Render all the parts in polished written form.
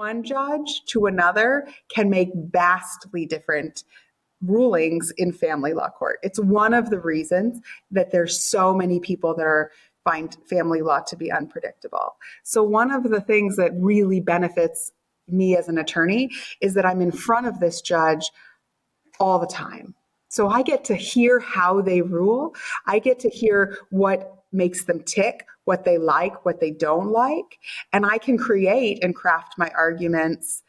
one judge to another can make vastly different rulings in family law court. It's one of the reasons that there's so many people that find family law to be unpredictable. So one of the things that really benefits me as an attorney is that I'm in front of this judge all the time. So I get to hear how they rule. I get to hear what makes them tick, what they like, what they don't like. And I can create and craft my arguments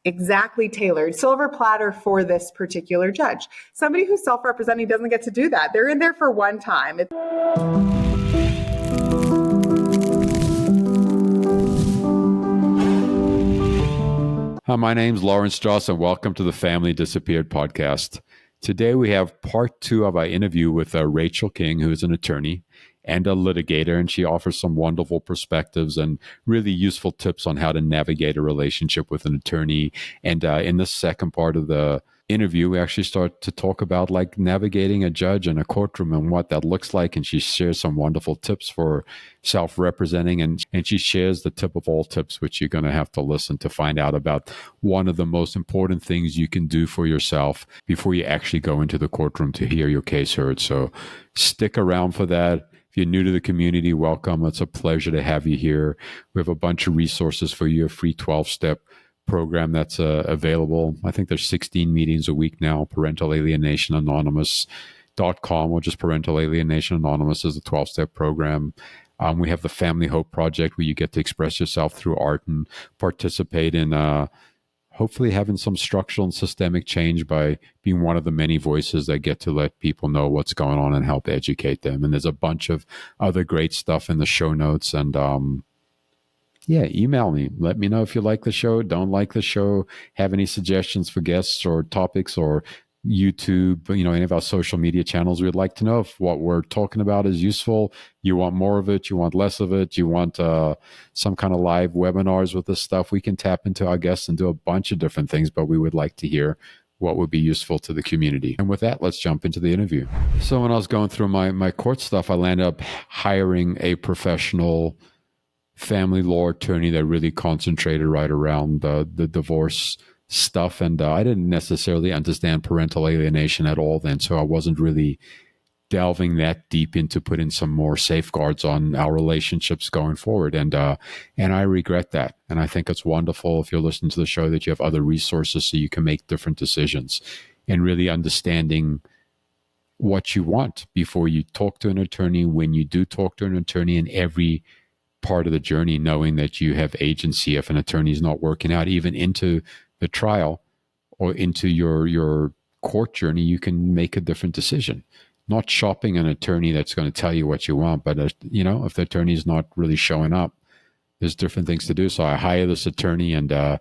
exactly tailored, silver platter for this particular judge. Somebody who's self-representing doesn't get to do that. They're in there for one time. Hi, my name's Lawrence Strauss, and welcome to the Family Disappeared podcast. Today we have part 2 of our interview with Rachel King, who is an attorney and a litigator, and she offers some wonderful perspectives and really useful tips on how to navigate a relationship with an attorney. And in the second part of the interview, we actually start to talk about like navigating a judge in a courtroom and what that looks like. And she shares some wonderful tips for self-representing, and she shares the tip of all tips, which you're going to have to listen to find out about one of the most important things you can do for yourself before you actually go into the courtroom to hear your case heard. So stick around for that. If you're new to the community, welcome. It's a pleasure to have you here. We have a bunch of resources for you, a free 12-step program that's available. I think there's 16 meetings a week now. Parental Alienation Anonymous.com, or just Parental Alienation Anonymous is a 12-step program. We have the Family Hope Project, where you get to express yourself through art and participate in hopefully having some structural and systemic change by being one of the many voices that get to let people know what's going on and help educate them. And there's a bunch of other great stuff in the show notes. And email me. Let me know if you like the show, don't like the show, have any suggestions for guests or topics, or YouTube, any of our social media channels. We'd like to know if what we're talking about is useful. You want more of it? You want less of it? You want some kind of live webinars with this stuff? We can tap into our guests and do a bunch of different things, but we would like to hear what would be useful to the community. And with that, let's jump into the interview. So when I was going through my court stuff, I landed up hiring a professional family law attorney that really concentrated right around the divorce stuff. And I didn't necessarily understand parental alienation at all then, so I wasn't really delving that deep into putting some more safeguards on our relationships going forward. And I regret that. And I think it's wonderful, if you're listening to the show, that you have other resources so you can make different decisions, and really understanding what you want before you talk to an attorney, when you do talk to an attorney, in every part of the journey, knowing that you have agency. If an attorney is not working out, even into the trial or into your court journey, you can make a different decision. Not shopping an attorney that's going to tell you what you want, but if the attorney is not really showing up, there's different things to do. So I hire this attorney, and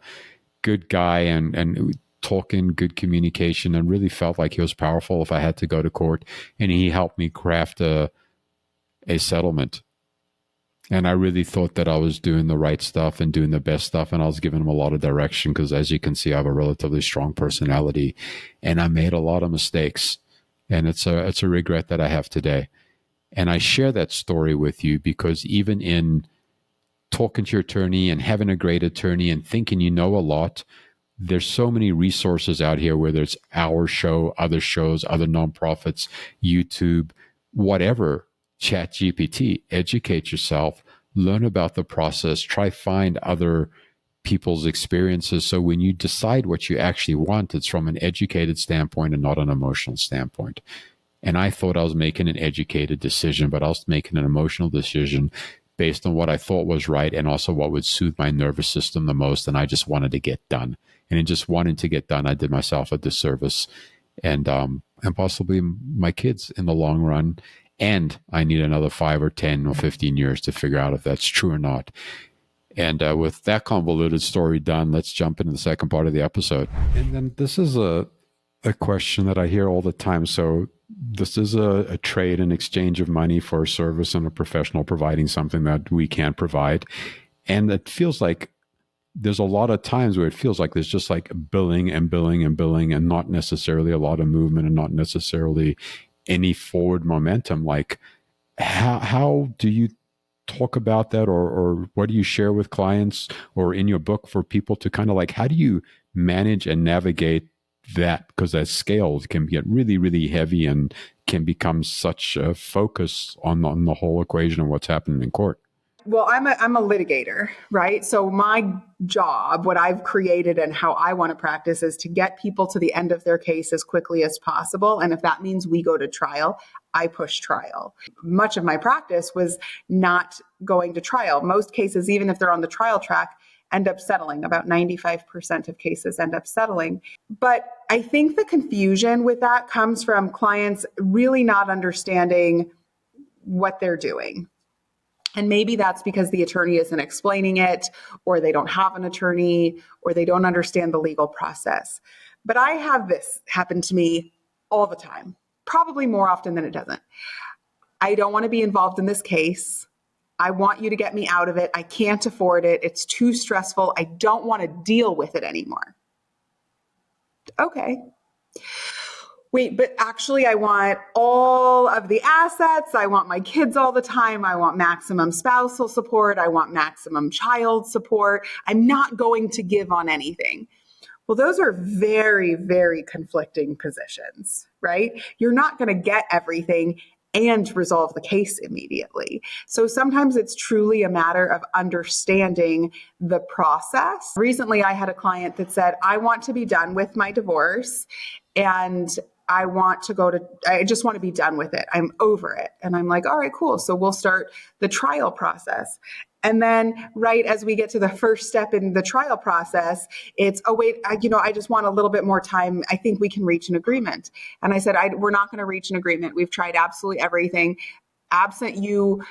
good guy, and talking, good communication, and really felt like he was powerful if I had to go to court. And he helped me craft a settlement. And I really thought that I was doing the right stuff and doing the best stuff. And I was giving him a lot of direction because, as you can see, I have a relatively strong personality, and I made a lot of mistakes. And it's a regret that I have today. And I share that story with you because even in talking to your attorney and having a great attorney and thinking you know a lot, there's so many resources out here, whether it's our show, other shows, other nonprofits, YouTube, whatever, ChatGPT. Educate yourself, learn about the process, try find other people's experiences. So when you decide what you actually want, it's from an educated standpoint and not an emotional standpoint. And I thought I was making an educated decision, but I was making an emotional decision based on what I thought was right and also what would soothe my nervous system the most. And I just wanted to get done. And in just wanting to get done, I did myself a disservice and possibly my kids in the long run. And I need another 5 or 10 or 15 years to figure out if that's true or not. And with that convoluted story done, let's jump into the second part of the episode. And then this is a question that I hear all the time. So this is a trade and exchange of money for a service and a professional providing something that we can't provide. And it feels like there's a lot of times where it feels like there's just like billing and billing and billing, and not necessarily a lot of movement and not necessarily any forward momentum. Like how do you talk about that, or what do you share with clients or in your book for people to kind of like, how do you manage and navigate that? Because that scale can get really, really heavy and can become such a focus on the whole equation of what's happening in court. Well, I'm a litigator, right? So my job, what I've created and how I want to practice is to get people to the end of their case as quickly as possible. And if that means we go to trial, I push trial. Much of my practice was not going to trial. Most cases, even if they're on the trial track, end up settling. About 95% of cases end up settling. But I think the confusion with that comes from clients really not understanding what they're doing. And maybe that's because the attorney isn't explaining it, or they don't have an attorney, or they don't understand the legal process. But I have this happen to me all the time, probably more often than it doesn't. I don't want to be involved in this case. I want you to get me out of it. I can't afford it. It's too stressful. I don't want to deal with it anymore. Okay. Wait, but actually, I want all of the assets. I want my kids all the time. I want maximum spousal support. I want maximum child support. I'm not going to give on anything. Well, those are very, very conflicting positions, right? You're not going to get everything and resolve the case immediately. So sometimes it's truly a matter of understanding the process. Recently, I had a client that said, I want to be done with my divorce and I just want to be done with it. I'm over it. And I'm like, all right, cool. So we'll start the trial process. And then right as we get to the first step in the trial process, it's, oh, wait, I just want a little bit more time. I think we can reach an agreement. And I said, we're not going to reach an agreement. We've tried absolutely everything. Absent you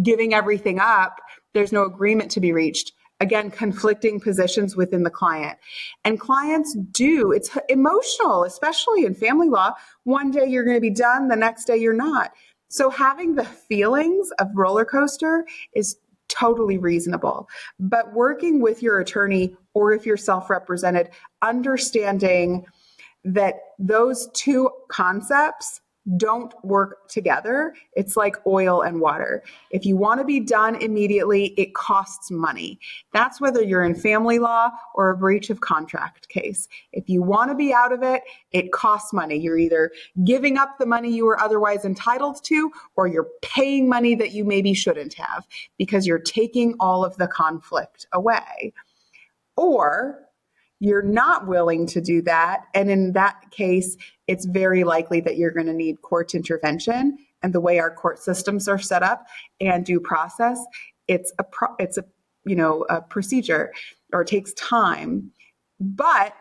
giving everything up, there's no agreement to be reached. Again, conflicting positions within the client. And clients it's emotional, especially in family law. One day you're going to be done, the next day you're not. So having the feelings of roller coaster is totally reasonable. But working with your attorney, or if you're self-represented, understanding that those two concepts don't work together. It's like oil and water. If you want to be done immediately, it costs money. That's whether you're in family law or a breach of contract case. If you want to be out of it, it costs money. You're either giving up the money you were otherwise entitled to, or you're paying money that you maybe shouldn't have because you're taking all of the conflict away. Or you're not willing to do that. And in that case, it's very likely that you're going to need court intervention. And the way our court systems are set up and due process, it's a procedure, or it takes time. But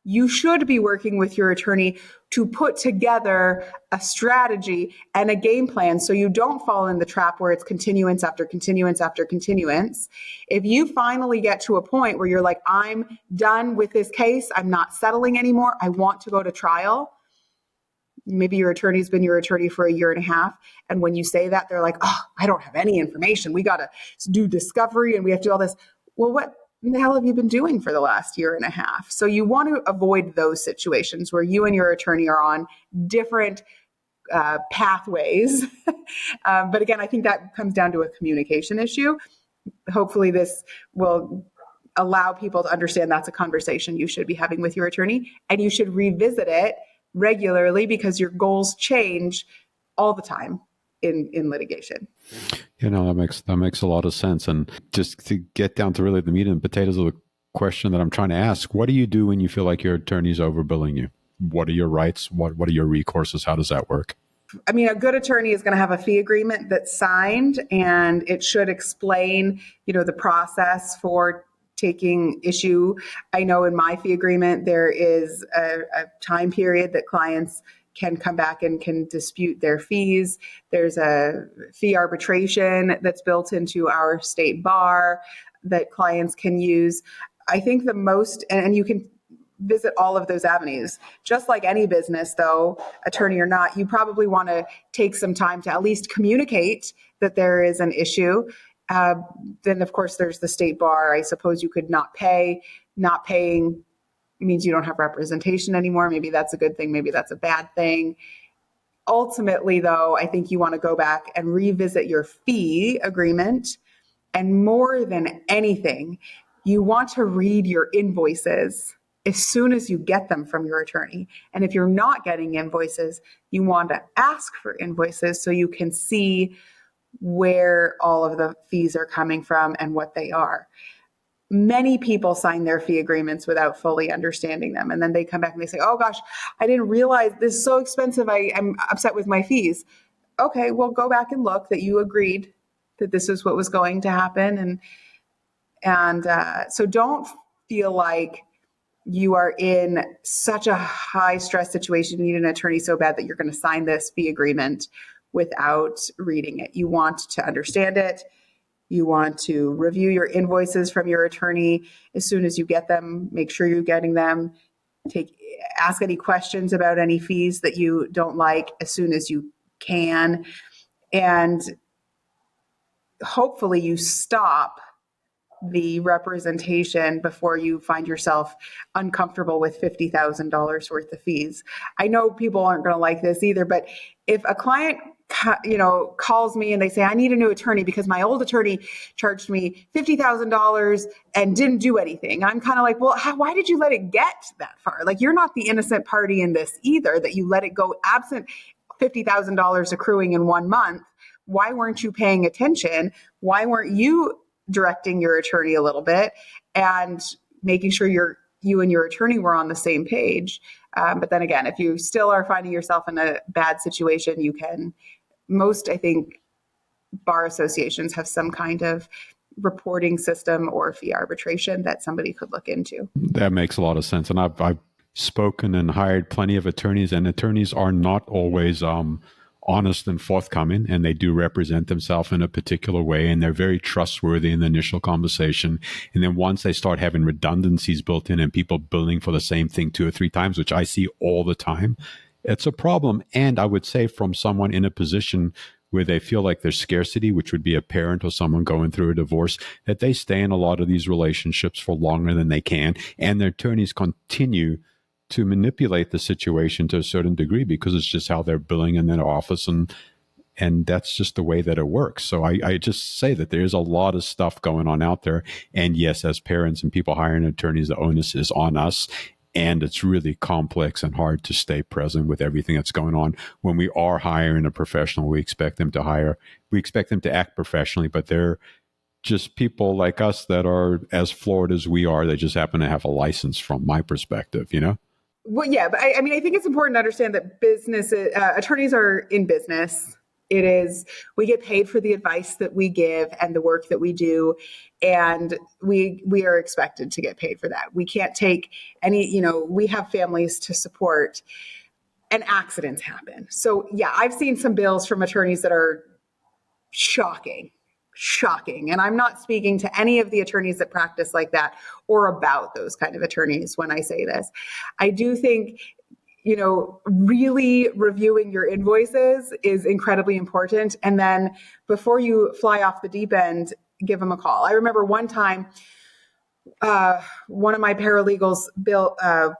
you should be working with your attorney to put together a strategy and a game plan so you don't fall in the trap where it's continuance after continuance after continuance. If you finally get to a point where you're like, I'm done with this case, I'm not settling anymore, I want to go to trial. Maybe your attorney's been your attorney for a year and a half. And when you say that, they're like, oh, I don't have any information. We got to do discovery and we have to do all this. Well, what the hell have you been doing for the last year and a half? So you want to avoid those situations where you and your attorney are on different pathways. But again, I think that comes down to a communication issue. Hopefully this will allow people to understand that's a conversation you should be having with your attorney, and you should revisit it regularly because your goals change all the time in litigation. That makes a lot of sense. And just to get down to really the meat and potatoes of the question that I'm trying to ask, what do you do when you feel like your attorney's overbilling you? What are your rights? What are your recourses? How does that work? I mean, a good attorney is going to have a fee agreement that's signed, and it should explain, the process for taking issue. I know in my fee agreement, there is a time period that clients can come back and can dispute their fees. There's a fee arbitration that's built into our state bar that clients can use. I think the most, and you can visit all of those avenues. Just like any business, though, attorney or not, you probably want to take some time to at least communicate that there is an issue. Then, of course, there's the state bar. I suppose you could not pay. Not paying means you don't have representation anymore. Maybe that's a good thing. Maybe that's a bad thing. Ultimately, though, I think you want to go back and revisit your fee agreement. And more than anything, you want to read your invoices as soon as you get them from your attorney. And if you're not getting invoices, you want to ask for invoices so you can see where all of the fees are coming from and what they are. Many people sign their fee agreements without fully understanding them. And then they come back and they say, oh gosh, I didn't realize this is so expensive. I'm upset with my fees. Okay, well, go back and look that you agreed that this is what was going to happen. And so don't feel like you are in such a high stress situation, you need an attorney so bad that you're going to sign this fee agreement without reading it. You want to understand it. You want to review your invoices from your attorney as soon as you get them. Make sure you're getting them. Ask any questions about any fees that you don't like as soon as you can. And hopefully you stop the representation before you find yourself uncomfortable with $50,000 worth of fees. I know people aren't going to like this either, but if a client calls me and they say, I need a new attorney because my old attorney charged me $50,000 and didn't do anything. I'm kind of like, well, why did you let it get that far? Like, you're not the innocent party in this either, that you let it go absent $50,000 accruing in 1 month. Why weren't you paying attention? Why weren't you directing your attorney a little bit and making sure you and your attorney were on the same page? But then again, if you still are finding yourself in a bad situation, I think bar associations have some kind of reporting system or fee arbitration that somebody could look into. That makes a lot of sense. And I've spoken and hired plenty of attorneys, and attorneys are not always honest and forthcoming, and they do represent themselves in a particular way, and they're very trustworthy in the initial conversation. And then once they start having redundancies built in and people billing for the same thing 2 or 3 times, which I see all the time, it's a problem. And I would say from someone in a position where they feel like there's scarcity, which would be a parent or someone going through a divorce, that they stay in a lot of these relationships for longer than they can. And their attorneys continue to manipulate the situation to a certain degree because it's just how they're billing in their office, and that's just the way that it works. So I just say that there's a lot of stuff going on out there. And yes, as parents and people hiring attorneys, the onus is on us. And it's really complex and hard to stay present with everything that's going on. When we are hiring a professional, we expect them to act professionally, but they're just people like us that are as flawed as we are. They just happen to have a license from my perspective, you know? Well, yeah, but I mean, I think it's important to understand that attorneys are in business. We get paid for the advice that we give and the work that we do, and we are expected to get paid for that. We can't take we have families to support, and accidents happen. So yeah, I've seen some bills from attorneys that are shocking. And I'm not speaking to any of the attorneys that practice like that or about those kind of attorneys when I say this. I do think, really reviewing your invoices is incredibly important. And then before you fly off the deep end, give them a call. I remember one time, one of my paralegals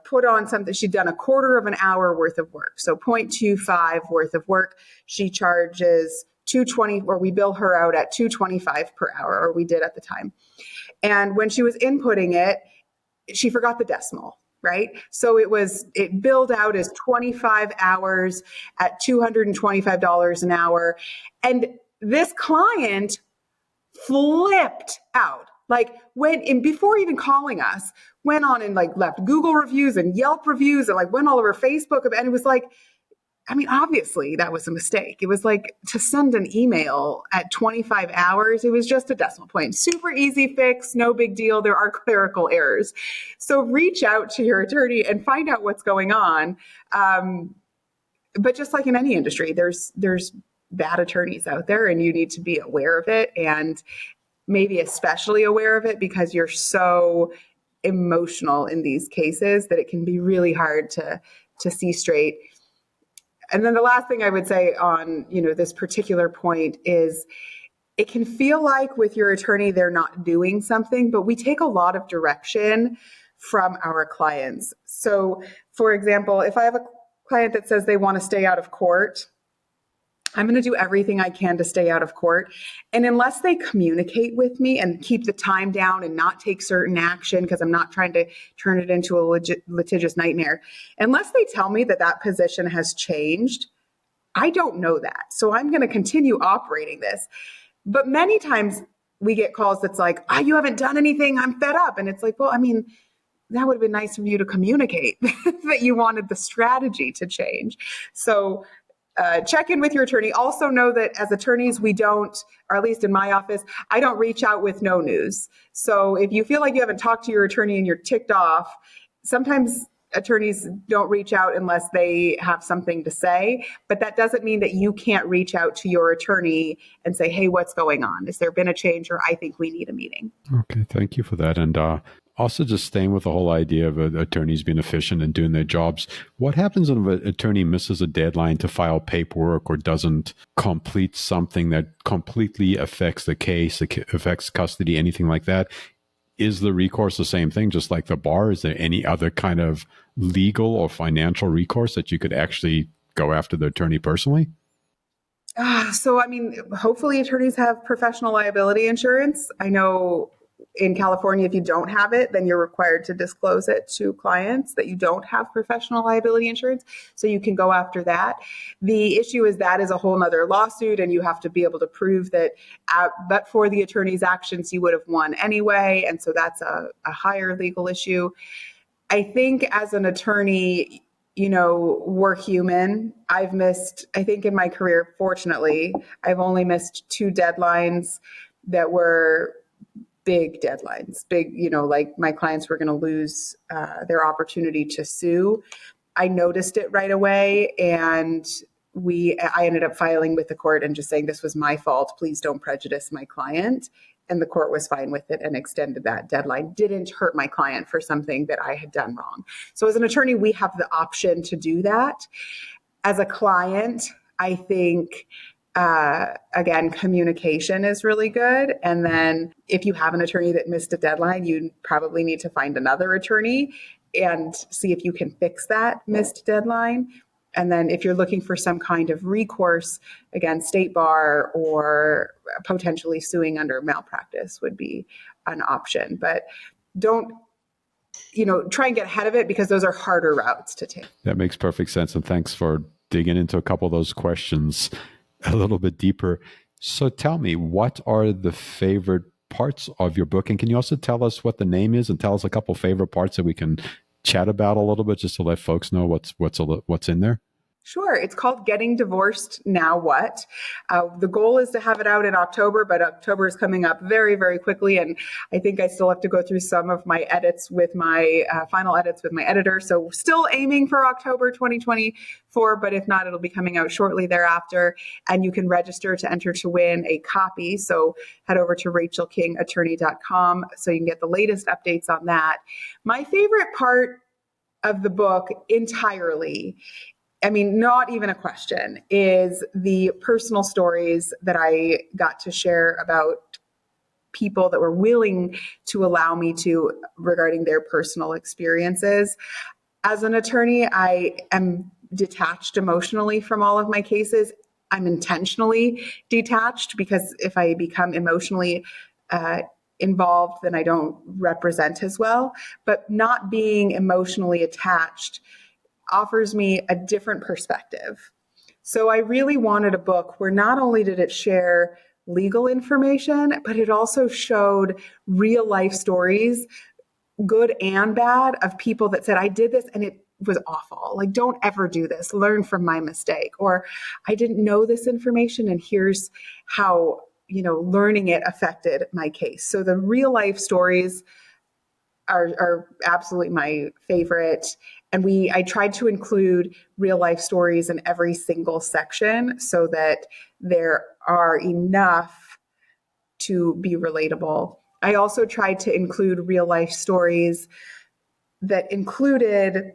put on something. She'd done a quarter of an hour worth of work. So 0.25 worth of work. She charges $220, or we bill her out at $225 per hour, or we did at the time. And when she was inputting it, she forgot the decimal, right? So it billed out as 25 hours at $225 an hour. And this client flipped out. Like before even calling us, went on and left Google reviews and Yelp reviews and went all over Facebook. And it was obviously that was a mistake. It was to send an email at 25 hours. It was just a decimal point. Super easy fix, no big deal. There are clerical errors. So reach out to your attorney and find out what's going on. But just like in any industry, there's bad attorneys out there, and you need to be aware of it, and maybe especially aware of it because you're so emotional in these cases that it can be really hard to see straight. And then the last thing I would say on, this particular point is it can feel like with your attorney, they're not doing something, but we take a lot of direction from our clients. So for example, if I have a client that says they want to stay out of court, I'm going to do everything I can to stay out of court. And unless they communicate with me and keep the time down and not take certain action, because I'm not trying to turn it into a litigious nightmare, unless they tell me that that position has changed, I don't know that. So I'm going to continue operating this. But many times we get calls that's like, oh, you haven't done anything. I'm fed up. And it's like, well, I mean, that would have been nice of you to communicate that you wanted the strategy to change. So check in with your attorney. Also know that as attorneys, we don't, or at least in my office, I don't reach out with no news. So if you feel like you haven't talked to your attorney and you're ticked off, sometimes attorneys don't reach out unless they have something to say, but that doesn't mean that you can't reach out to your attorney and say, hey, what's going on? Has there been a change, or I think we need a meeting? Okay, thank you for that. And also just staying with the whole idea of attorneys being efficient and doing their jobs. What happens if an attorney misses a deadline to file paperwork or doesn't complete something that completely affects the case, affects custody, anything like that? Is the recourse the same thing, just like the bar? Is there any other kind of legal or financial recourse that you could actually go after the attorney personally? So, I mean, hopefully attorneys have professional liability insurance. I know in California, if you don't have it, then you're required to disclose it to clients that you don't have professional liability insurance. So you can go after that. The issue is that is a whole nother lawsuit, and you have to be able to prove that, but for the attorney's actions, you would have won anyway. And so that's a higher legal issue. I think as an attorney, we're human. I think in my career, fortunately, I've only missed 2 deadlines that were big deadlines, like my clients were going to lose their opportunity to sue. I noticed it right away, and I ended up filing with the court and just saying, this was my fault. Please don't prejudice my client. And the court was fine with it and extended that deadline. Didn't hurt my client for something that I had done wrong. So as an attorney, we have the option to do that. As a client, I think, again, communication is really good. And then if you have an attorney that missed a deadline, you probably need to find another attorney and see if you can fix that missed deadline. And then if you're looking for some kind of recourse, again, state bar or potentially suing under malpractice would be an option. But don't, try and get ahead of it, because those are harder routes to take. That makes perfect sense. And thanks for digging into a couple of those questions a little bit deeper. So tell me, what are the favorite parts of your book? And can you also tell us what the name is and tell us a couple favorite parts that we can chat about a little bit, just to let folks know what's in there? Sure. It's called Getting Divorced Now What? The goal is to have it out in October, but October is coming up very, very quickly. And I think I still have to go through some of my edits with my final edits with my editor. So still aiming for October 2024, but if not, it'll be coming out shortly thereafter. And you can register to enter to win a copy. So head over to rachelkingattorney.com so you can get the latest updates on that. My favorite part of the book entirely, I mean, not even a question, is the personal stories that I got to share about people that were willing to allow me to regarding their personal experiences. As an attorney, I am detached emotionally from all of my cases. I'm intentionally detached, because if I become emotionally involved, then I don't represent as well. But not being emotionally attached offers me a different perspective. So I really wanted a book where not only did it share legal information, but it also showed real life stories, good and bad, of people that said, I did this and it was awful. Like, don't ever do this. Learn from my mistake. Or I didn't know this information, and here's how, learning it affected my case. So the real life stories are absolutely my favorite. And I tried to include real life stories in every single section so that there are enough to be relatable. I also tried to include real life stories that included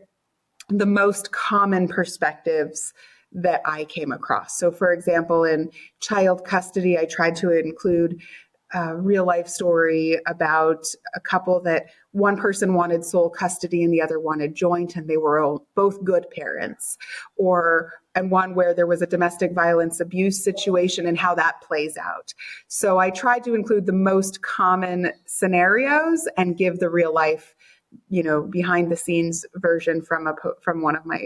the most common perspectives that I came across. So, for example, in child custody, I tried to include a real life story about a couple that one person wanted sole custody and the other wanted joint, and they were both good parents. Or and one where there was a domestic violence abuse situation and how that plays out. So I tried to include the most common scenarios and give the real life, behind the scenes version from one of my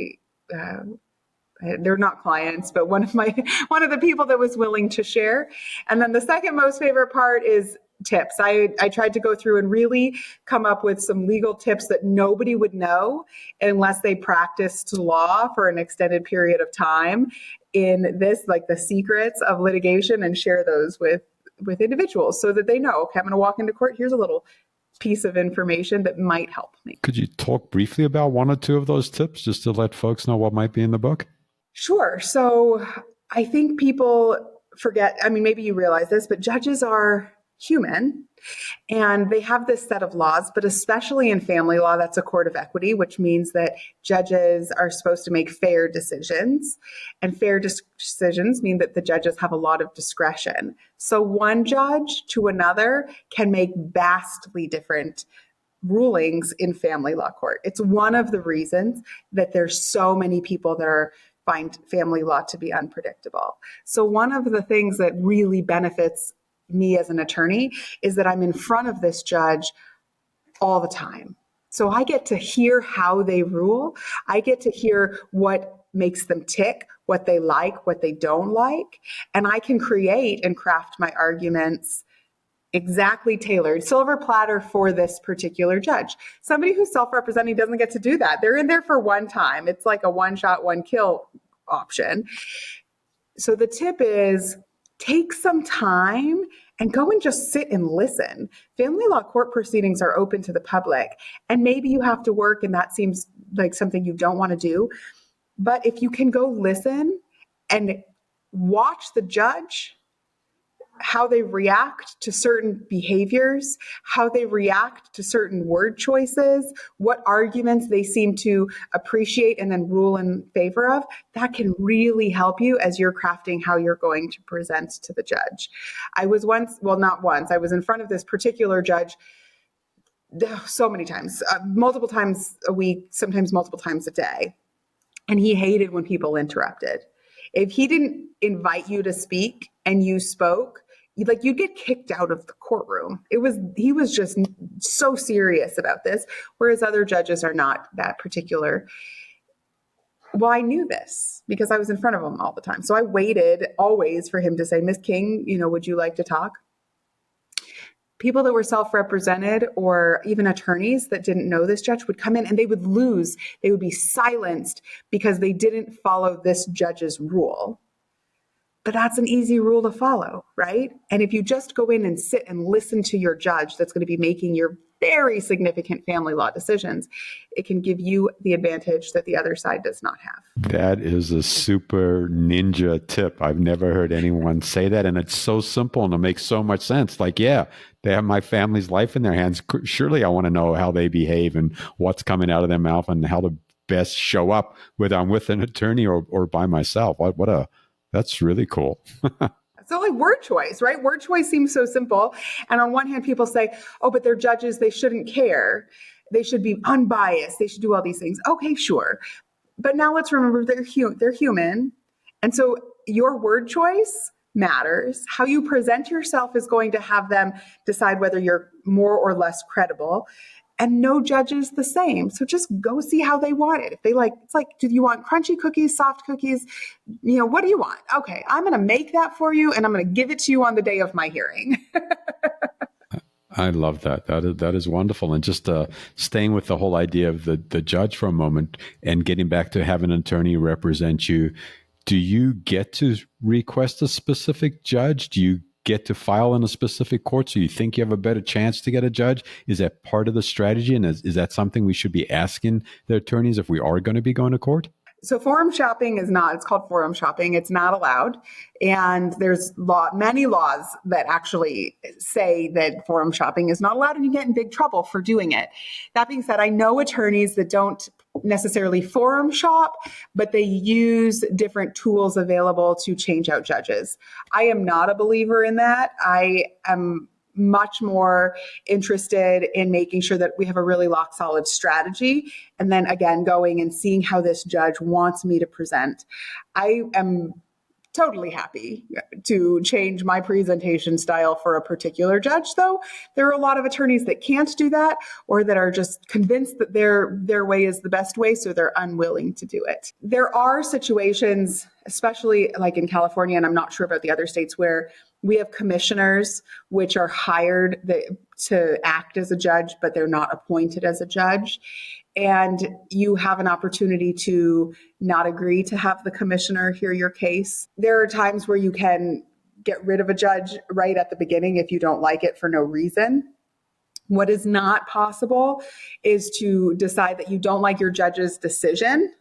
they're not clients, but one of the people that was willing to share. And then the second most favorite part is tips. I tried to go through and really come up with some legal tips that nobody would know unless they practiced law for an extended period of time in this, like the secrets of litigation, and share those with individuals so that they know, okay, I'm going to walk into court. Here's a little piece of information that might help me. Could you talk briefly about one or two of those tips just to let folks know what might be in the book? Sure. So I think people forget, maybe you realize this, but judges are human and they have this set of laws, but especially in family law, that's a court of equity, which means that judges are supposed to make fair decisions. And fair decisions mean that the judges have a lot of discretion. So one judge to another can make vastly different rulings in family law court. It's one of the reasons that there's so many people that find family law to be unpredictable. So one of the things that really benefits me as an attorney is that I'm in front of this judge all the time. So I get to hear how they rule. I get to hear what makes them tick, what they like, what they don't like. And I can create and craft my arguments exactly tailored, silver platter for this particular judge. Somebody who's self-representing doesn't get to do that. They're in there for one time. It's like a one shot, one kill option. So the tip is take some time and go and just sit and listen. Family law court proceedings are open to the public, and maybe you have to work and that seems like something you don't want to do. But if you can go listen and watch the judge, how they react to certain behaviors, how they react to certain word choices, what arguments they seem to appreciate and then rule in favor of, that can really help you as you're crafting how you're going to present to the judge. I was not once, I was in front of this particular judge so many times, multiple times a week, sometimes multiple times a day. And he hated when people interrupted. If he didn't invite you to speak and you spoke, you'd get kicked out of the courtroom. He was just so serious about this, whereas other judges are not that particular. Well, I knew this because I was in front of him all the time. So I waited always for him to say, Miss King, would you like to talk? People that were self-represented or even attorneys that didn't know this judge would come in and they would lose. They would be silenced because they didn't follow this judge's rule. But that's an easy rule to follow, right? And if you just go in and sit and listen to your judge that's going to be making your very significant family law decisions, it can give you the advantage that the other side does not have. That is a super ninja tip. I've never heard anyone say that. And it's so simple and it makes so much sense. Like, yeah, they have my family's life in their hands. Surely I want to know how they behave and what's coming out of their mouth and how to best show up, whether I'm with an attorney or by myself. That's really cool. So like word choice, right? Word choice seems so simple. And on one hand, people say, oh, but they're judges. They shouldn't care. They should be unbiased. They should do all these things. Okay, sure. But now let's remember they're human. And so your word choice matters. How you present yourself is going to have them decide whether you're more or less credible. And no judge is the same. So just go see how they want it. If they it's like, do you want crunchy cookies, soft cookies? What do you want? Okay, I'm going to make that for you and I'm going to give it to you on the day of my hearing. I love that. That is wonderful. And just staying with the whole idea of the judge for a moment and getting back to having an attorney represent you, do you get to request a specific judge? Do you get to file in a specific court so you think you have a better chance to get a judge? Is that part of the strategy? And is that something we should be asking the attorneys if we are going to be going to court? So forum shopping is not, it's called forum shopping. It's not allowed. And there's many laws that actually say that forum shopping is not allowed and you get in big trouble for doing it. That being said, I know attorneys that don't necessarily forum shop, but they use different tools available to change out judges. I am not a believer in that. I am much more interested in making sure that we have a really rock solid strategy. And then again, going and seeing how this judge wants me to present. I am totally happy to change my presentation style for a particular judge, though. There are a lot of attorneys that can't do that, or that are just convinced that their way is the best way, so they're unwilling to do it. There are situations, especially like in California, and I'm not sure about the other states, where we have commissioners which are hired to act as a judge, but they're not appointed as a judge. And you have an opportunity to not agree to have the commissioner hear your case. There are times where you can get rid of a judge right at the beginning if you don't like it for no reason. What is not possible is to decide that you don't like your judge's decision,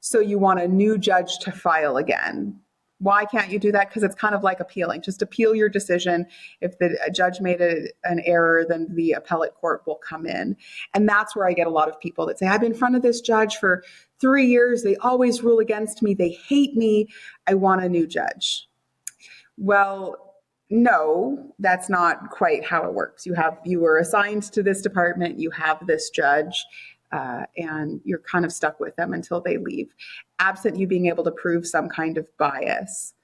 so you want a new judge to file again. Why can't you do that? Because it's kind of like appealing. Just appeal your decision. If the judge made an error, then the appellate court will come in. And that's where I get a lot of people that say, I've been in front of this judge for 3 years. They always rule against me. They hate me. I want a new judge. Well, no, that's not quite how it works. You were assigned to this department. You have this judge. And you're kind of stuck with them until they leave, absent you being able to prove some kind of bias.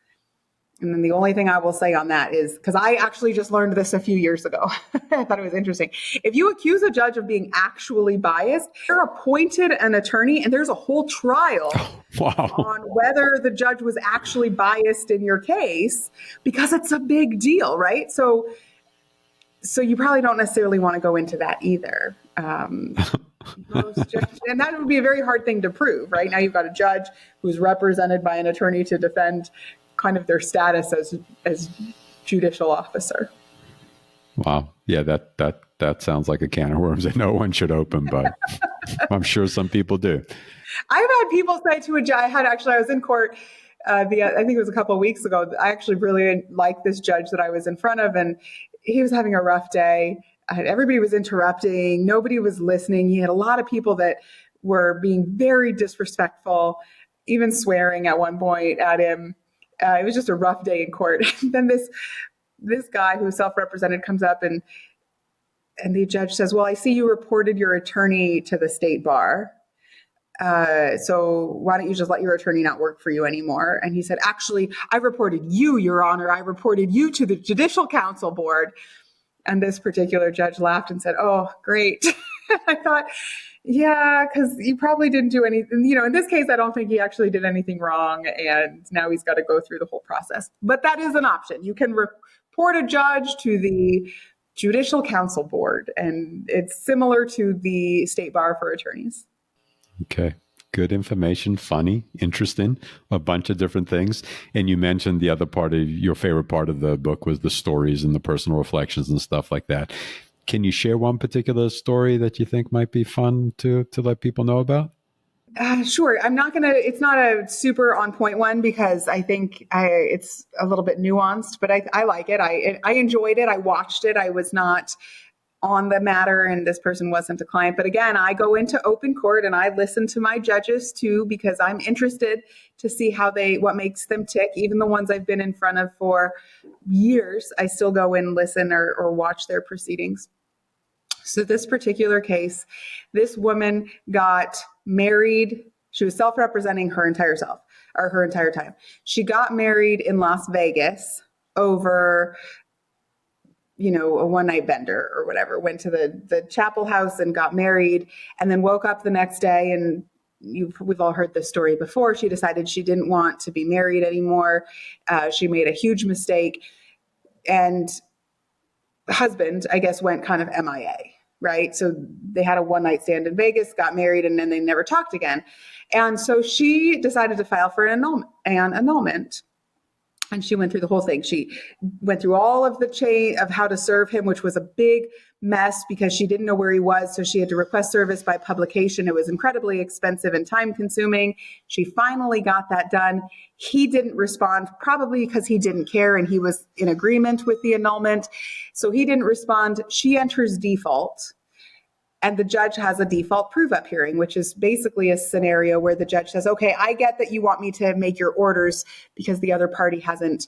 And then the only thing I will say on that is, because I actually just learned this a few years ago, I thought it was interesting. If you accuse a judge of being actually biased, they're appointed an attorney and there's a whole trial on whether the judge was actually biased in your case, because it's a big deal, right? So you probably don't necessarily want to go into that either. And that would be a very hard thing to prove, right? Now you've got a judge who's represented by an attorney to defend kind of their status as judicial officer. Wow. Yeah, that sounds like a can of worms that no one should open, but I'm sure some people do. I've had people say to a judge, I was in court, I think it was a couple of weeks ago. I actually really liked this judge that I was in front of, and he was having a rough day. Everybody was interrupting. Nobody was listening. He had a lot of people that were being very disrespectful, even swearing at one point at him. It was just a rough day in court. And then this guy who's self-represented comes up and the judge says, well, I see you reported your attorney to the state bar. So why don't you just let your attorney not work for you anymore? And he said, actually, I reported you, Your Honor. I reported you to the Judicial Council Board. And this particular judge laughed and said, oh, great. I thought, yeah, because you probably didn't do anything. In this case, I don't think he actually did anything wrong. And now he's got to go through the whole process. But that is an option. You can report a judge to the Judicial Council Board, and it's similar to the state bar for attorneys. Okay. Good information, funny, interesting, a bunch of different things. And you mentioned the other part of your favorite part of the book was the stories and the personal reflections and stuff like that. Can you share one particular story that you think might be fun to let people know about? Sure. It's not a super on point one, because I think it's a little bit nuanced, but I like it. I enjoyed it. I watched it. I was not on the matter, and this person wasn't a client. But again, I go into open court and I listen to my judges too, because I'm interested to see what makes them tick. Even the ones I've been in front of for years, I still go and listen or watch their proceedings. So this particular case, this woman got married. She was self-representing her entire time. She got married in Las Vegas over a one-night bender or whatever, went to the chapel house and got married, and then woke up the next day, and we've all heard this story before. She decided she didn't want to be married anymore. She made a huge mistake, and the husband, I guess, went kind of MIA, right? So they had a one-night stand in Vegas, got married, and then they never talked again. And so she decided to file for an annulment. And she went through the whole thing. She went through all of the chain of how to serve him, which was a big mess because she didn't know where he was. So she had to request service by publication. It was incredibly expensive and time consuming. She finally got that done. He didn't respond, probably because he didn't care and he was in agreement with the annulment. So he didn't respond. She enters default. And the judge has a default prove-up hearing, which is basically a scenario where the judge says, okay, I get that you want me to make your orders because the other party hasn't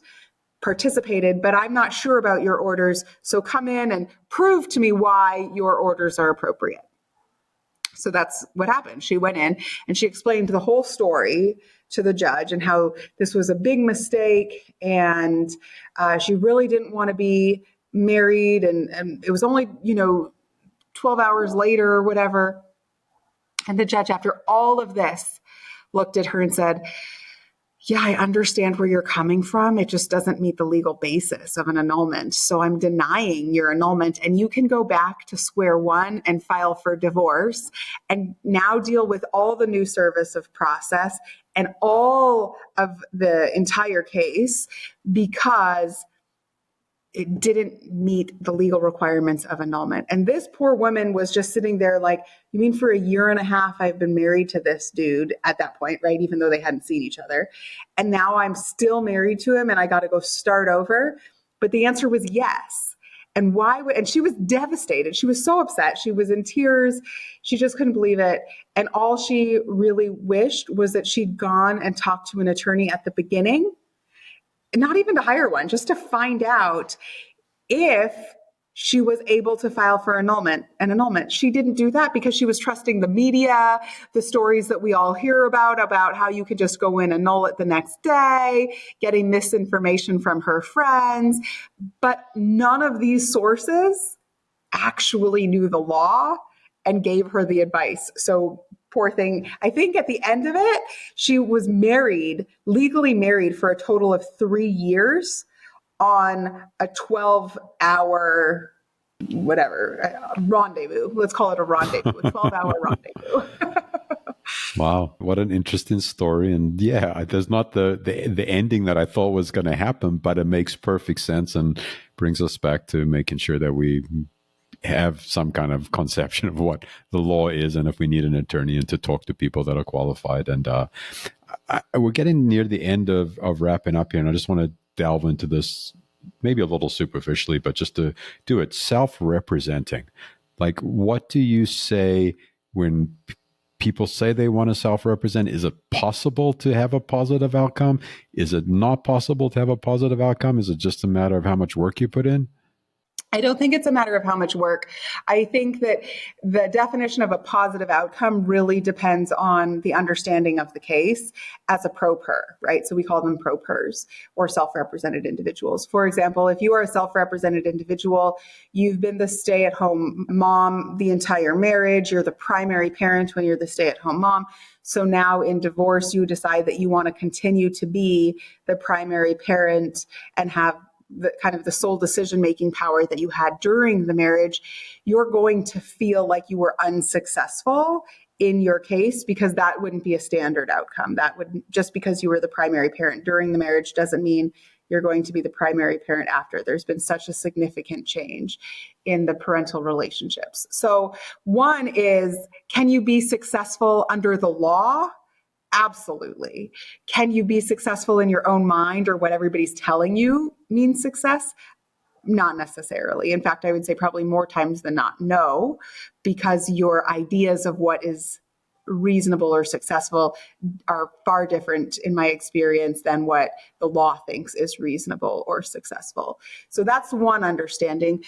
participated, but I'm not sure about your orders. So come in and prove to me why your orders are appropriate. So that's what happened. She went in and she explained the whole story to the judge and how this was a big mistake, and she really didn't want to be married, and it was only 12 hours later or whatever. And the judge, after all of this, looked at her and said, yeah, I understand where you're coming from. It just doesn't meet the legal basis of an annulment. So I'm denying your annulment, and you can go back to square one and file for divorce and now deal with all the new service of process and all of the entire case, because it didn't meet the legal requirements of annulment. And this poor woman was just sitting there like, you mean for a year and a half I've been married to this dude at that point, right? Even though they hadn't seen each other. And now I'm still married to him and I got to go start over. But the answer was yes. And why would, and she was devastated. She was so upset. She was in tears. She just couldn't believe it. And all she really wished was that she'd gone and talked to an attorney at the beginning, not even to hire one, just to find out if she was able to file for an annulment. She didn't do that because she was trusting the media, the stories that we all hear about how you could just go in and annul it the next day, getting misinformation from her friends. But none of these sources actually knew the law and gave her the advice. So poor thing. I think at the end of it, she was married, legally married for a total of 3 years on a 12-hour, rendezvous. Let's call it a rendezvous, a 12-hour rendezvous. Wow, what an interesting story. And yeah, there's not the ending that I thought was going to happen, but it makes perfect sense and brings us back to making sure that we have some kind of conception of what the law is, and if we need an attorney, and to talk to people that are qualified. And we're getting near the end of wrapping up here, and I just want to delve into this maybe a little superficially, but just to do it. Self-representing. Like, what do you say when people say they want to self-represent? Is it possible to have a positive outcome? Is it not possible to have a positive outcome? Is it just a matter of how much work you put in? I don't think it's a matter of how much work. I think that the definition of a positive outcome really depends on the understanding of the case as a pro per, right? So we call them pro pers, or self-represented individuals. For example, if you are a self-represented individual, you've been the stay-at-home mom the entire marriage, you're the primary parent when you're the stay-at-home mom. So now in divorce, you decide that you want to continue to be the primary parent and have the kind of the sole decision-making power that you had during the marriage. You're going to feel like you were unsuccessful in your case, because that wouldn't be a standard outcome. That would, just because you were the primary parent during the marriage doesn't mean you're going to be the primary parent after. There's been such a significant change in the parental relationships. So one is, can you be successful under the law? Absolutely. Can you be successful in your own mind, or what everybody's telling you means success? Not necessarily. In fact, I would say probably more times than not, no, because your ideas of what is reasonable or successful are far different, in my experience, than what the law thinks is reasonable or successful. So that's one understanding.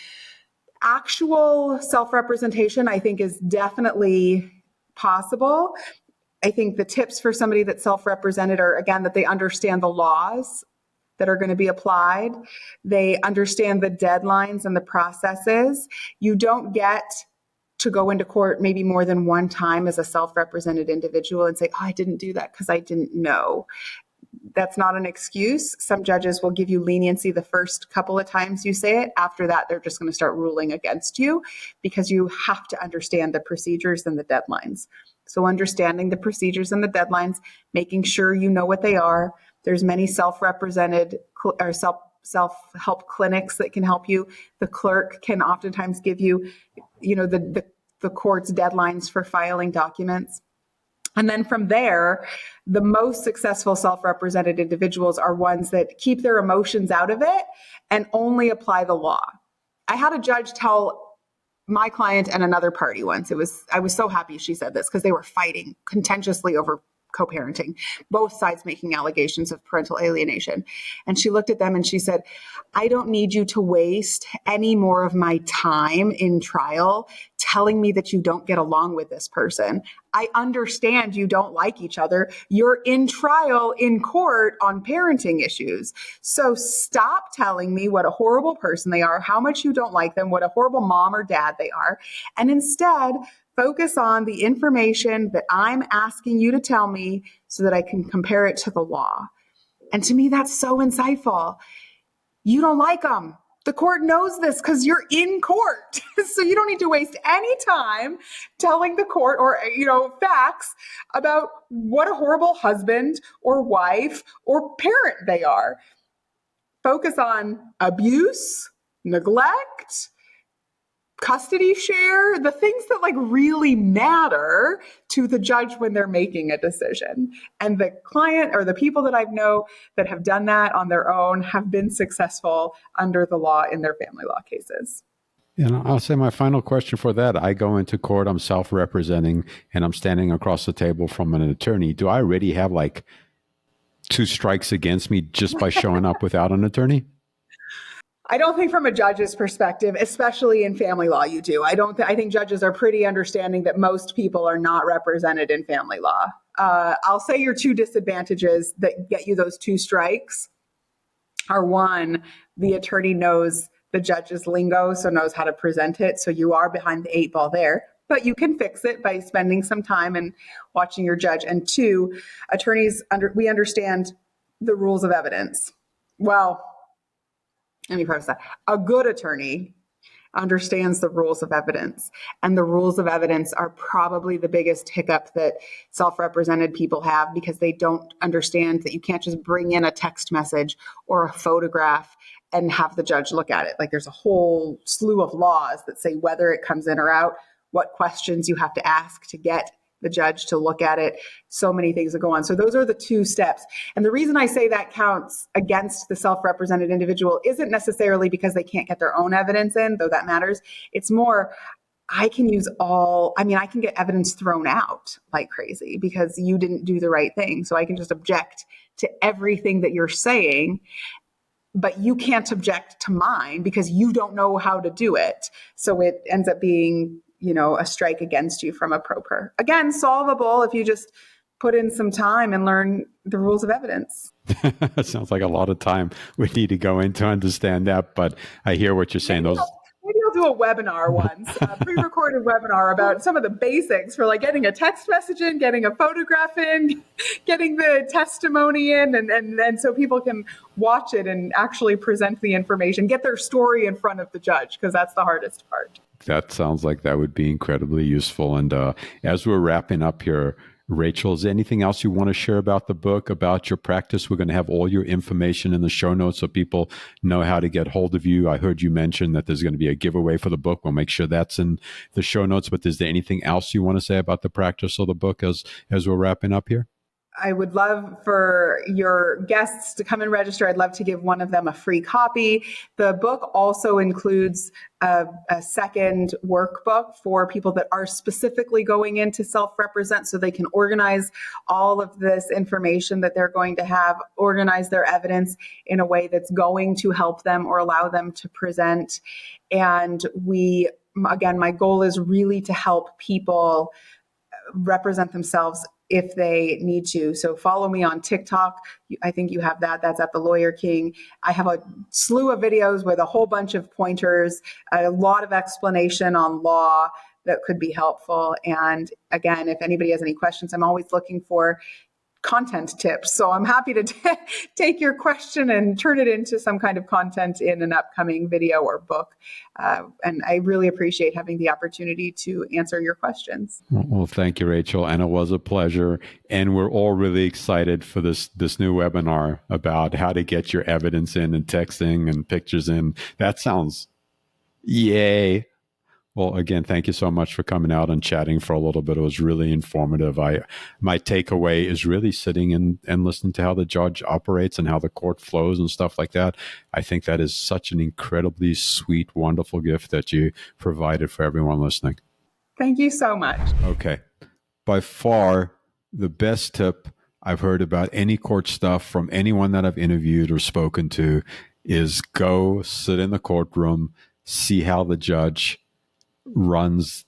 Actual self-representation, I think, is definitely possible. I think the tips for somebody that's self-represented are, again, that they understand the laws that are going to be applied. They understand the deadlines and the processes. You don't get to go into court maybe more than one time as a self-represented individual and say, oh, I didn't do that because I didn't know. That's not an excuse. Some judges will give you leniency the first couple of times you say it. After that, they're just going to start ruling against you, because you have to understand the procedures and the deadlines. So understanding the procedures and the deadlines, making sure you know what they are. There's many self-represented or self-help clinics that can help you. The clerk can oftentimes give you, the court's deadlines for filing documents. And then from there, the most successful self-represented individuals are ones that keep their emotions out of it and only apply the law. I had a judge tell my client and another party once, I was so happy she said this, because they were fighting contentiously over co-parenting, both sides making allegations of parental alienation. And she looked at them and she said, I don't need you to waste any more of my time in trial telling me that you don't get along with this person. I understand you don't like each other. You're in trial in court on parenting issues. So stop telling me what a horrible person they are, how much you don't like them, what a horrible mom or dad they are, and instead focus on the information that I'm asking you to tell me so that I can compare it to the law. And to me, that's so insightful. You don't like them. The court knows this because you're in court. So you don't need to waste any time telling the court or, facts about what a horrible husband or wife or parent they are. Focus on abuse, neglect, custody share, the things that like really matter to the judge when they're making a decision. And the client or the people that I know that have done that on their own have been successful under the law in their family law cases. And I'll say my final question for that. I go into court, I'm self-representing, and I'm standing across the table from an attorney. Do I already have like 2 strikes against me just by showing up without an attorney? I don't think from a judge's perspective, especially in family law, you do. I think judges are pretty understanding that most people are not represented in family law. I'll say your 2 disadvantages that get you those 2 strikes are, one, the attorney knows the judge's lingo, so knows how to present it. So you are behind the 8 ball there, but you can fix it by spending some time and watching your judge. And 2, attorneys, we understand the rules of evidence. Well, let me preface that. A good attorney understands the rules of evidence. And the rules of evidence are probably the biggest hiccup that self-represented people have, because they don't understand that you can't just bring in a text message or a photograph and have the judge look at it. Like, there's a whole slew of laws that say whether it comes in or out, what questions you have to ask to get the judge to look at it. So many things that go on. So those are the 2 steps. And the reason I say that counts against the self-represented individual isn't necessarily because they can't get their own evidence in, though that matters. It's more, I can get evidence thrown out like crazy because you didn't do the right thing. So I can just object to everything that you're saying, but you can't object to mine because you don't know how to do it. So it ends up being a strike against you from a pro per. Again, solvable if you just put in some time and learn the rules of evidence. That sounds like a lot of time we need to go in to understand that, but I hear what you're saying. Maybe I'll do a webinar once, a pre-recorded webinar about some of the basics for like getting a text message in, getting a photograph in, getting the testimony in, and so people can watch it and actually present the information, get their story in front of the judge, because that's the hardest part. That sounds like that would be incredibly useful. And as we're wrapping up here, Rachel, is there anything else you want to share about the book, about your practice? We're going to have all your information in the show notes so people know how to get hold of you. I heard you mention that there's going to be a giveaway for the book. We'll make sure that's in the show notes. But is there anything else you want to say about the practice of the book as we're wrapping up here? I would love for your guests to come and register. I'd love to give one of them a free copy. The book also includes a second workbook for people that are specifically going in to self-represent, so they can organize all of this information that they're going to have, organize their evidence in a way that's going to help them or allow them to present. And again, my goal is really to help people represent themselves if they need to. So follow me on TikTok. I think you have that. That's at The Lawyer King. I have a slew of videos with a whole bunch of pointers, a lot of explanation on law that could be helpful. And again, if anybody has any questions, I'm always looking for content tips. So I'm happy to take your question and turn it into some kind of content in an upcoming video or book. And I really appreciate having the opportunity to answer your questions. Well, thank you, Rachel. And it was a pleasure. And we're all really excited for this new webinar about how to get your evidence in and texting and pictures in. That sounds yay. Well, again, thank you so much for coming out and chatting for a little bit. It was really informative. My takeaway is really sitting and listening to how the judge operates and how the court flows and stuff like that. I think that is such an incredibly sweet, wonderful gift that you provided for everyone listening. Thank you so much. Okay. By far, The best tip I've heard about any court stuff from anyone that I've interviewed or spoken to is go sit in the courtroom, see how the judge runs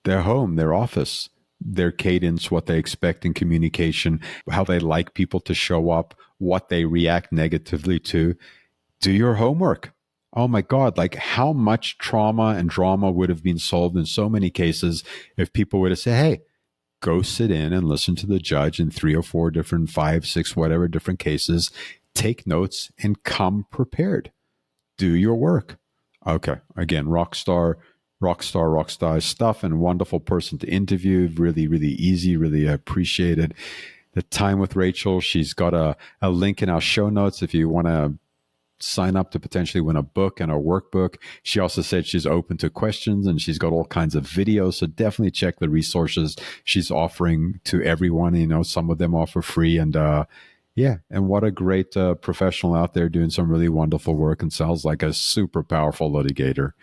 their home, their office, their cadence, what they expect in communication, how they like people to show up, what they react negatively to. Do your homework. Oh my God, like how much trauma and drama would have been solved in so many cases if people would have said, hey, go sit in and listen to the judge in 3 or 4 different, 5, 6, whatever different cases, take notes and come prepared. Do your work. Okay. Again, rock star stuff and wonderful person to interview. Really, really easy. Really appreciated the time with Rachel. She's got a link in our show notes if you want to sign up to potentially win a book and a workbook. She also said she's open to questions and she's got all kinds of videos. So definitely check the resources she's offering to everyone. You know, some of them are for free. And yeah, and what a great professional out there doing some really wonderful work and sounds like a super powerful litigator.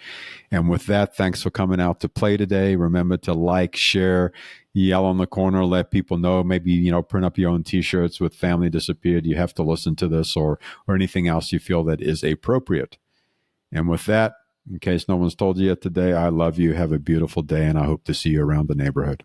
And with that, thanks for coming out to play today. Remember to like, share, yell on the corner, let people know. Maybe, you know, print up your own t-shirts with family disappeared. You have to listen to this or anything else you feel that is appropriate. And with that, in case no one's told you yet today, I love you. Have a beautiful day, and I hope to see you around the neighborhood.